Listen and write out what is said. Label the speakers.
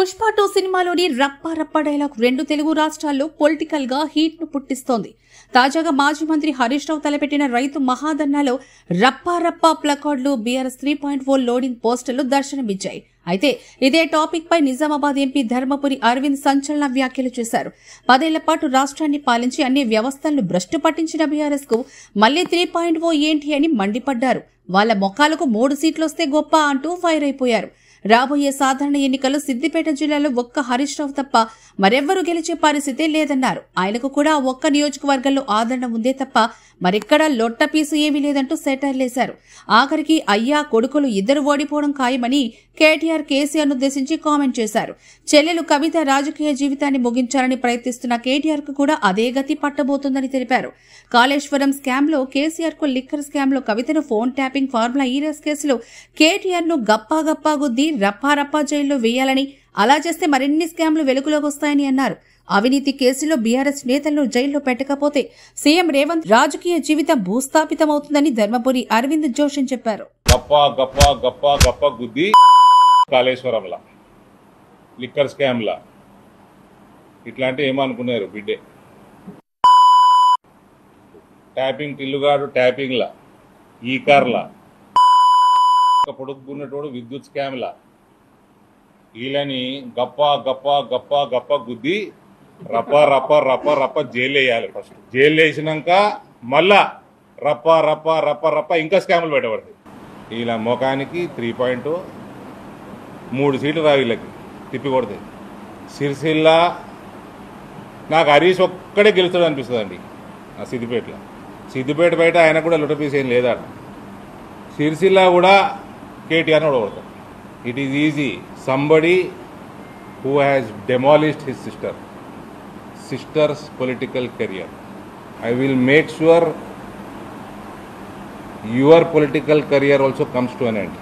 Speaker 1: పుష్ప 2 సినిమాలోని రప్ప రప్ప డైలాగ్ రెండు తెలుగు రాష్ట్రాల్లో పొలిటికల్ గా హీట్ ను పుట్టిస్తోంది. తాజాగా మాజీ మంత్రి హరీష్ రావు తలపెట్టిన రైతు మహాధర్నాలో రప్ప రప్ప ప్లకార్డులు బీఆర్ఎస్ 3.4 లోడింగ్ పోస్టర్లు దర్శనమిచ్చాయి. అయితే ఇదే టాపిక్ పై నిజామాబాద్ ఎంపీ ధర్మపురి అరవింద్ సంచలన వ్యాఖ్యలు చేశారు. 10 ఏళ్ల పాటు రాష్ట్రాన్ని పాలించి అన్ని వ్యవస్థలను భ్రష్టు పట్టించిన బీఆర్ఎస్ కు మళ్లీ 3.0 ఏంటి అని మండిపడ్డారు. వాళ్ల మొఖాలకు 3 సీట్లొస్తే గొప్ప అంటూ ఫైర్ అయిపోయారు. రాబోయే సాధారణ ఎన్నికల్లో సిద్దిపేట జిల్లాలో ఒక్క హరీష్ రావు తప్ప మరెవ్వరూ గెలిచే పరిస్థితే లేదన్నారు. ఆయనకు కూడా ఒక్క నియోజకవర్గంలో ఆదరణ ఉందే తప్ప మరెక్కడా లొట్ట పీసు ఏమీ లేదంటూ సెటర్లేశారు. ఆఖరికి అయ్యా కొడుకులు ఇద్దరు ఓడిపోవడం ఖాయమని కేటీఆర్ కేసీఆర్ను ఉద్దేశించి కామెంట్ చేశారు. చెల్లెలు కవిత రాజకీయ జీవితాన్ని ముగించాలని ప్రయత్నిస్తున్న కేటీఆర్ కు కూడా అదే గతి పట్టబోతుందని తెలిపారు. కాళేశ్వరం స్కామ్ లో కేసీఆర్ కు లిక్కర్ స్కామ్ లో కవితను ఫోన్ ట్యాపింగ్ ఫార్ములా ఈరస్ కేసులో కేటీఆర్ ను గప్పా గప్పా గుద్ది రప్పా రప్పా జైల్లో వేయాలని, అలా చేస్తే మరిన్ని స్కామ్లు వెలుగులోకి వస్తాయని అన్నారు. అవినీతి కేసులో బీఆర్ఎస్ నేతలను జైల్లో పెట్టకపోతే సీఎం రేవంత్ రాజకీయ జీవితం భూస్థాపితమవుతుందని ధర్మపురి అరవింద్ జోషన్ చెప్పారు.
Speaker 2: కాళేశ్వరంలా లిక్కర్ స్కామ్లా ఇట్లాంటి ఏమనుకున్నారు బిడ్డే ట్యాపింగ్ టిల్లుగాడు ట్యాపింగ్లా ఈ కార్లా పొడుక్కున్నటోడు విద్యుత్ స్కామ్లా వీళ్ళని గప్ప గప్ప గప్ప గప్ప గుద్ది రప్ప రప్ప రప్ప రప్ప జైలు వేయాలి. ఫస్ట్ జైలు వేసినాక మళ్ళా రప్ప రప్ప రప్ప రప్ప ఇంకా స్కాములు పెట్టబడతాయి. వీళ్ళ ముఖానికి 3.0 3 సీట్లు రా వీళ్ళకి తిప్పి కొడతాయి. సిరిసిల్ల నాకు హరీష్ ఒక్కడే గెలుస్తాడు అనిపిస్తుంది అండి. ఆ సిద్దిపేట బయట ఆయన కూడా లొటపీస్ ఏం లేదా. సిరిసిల్ల కూడా కేటీఆర్ని ఓడగొడతాడు. It is easy. Somebody who has demolished his sister's political career. I will make sure your political career also comes to an end.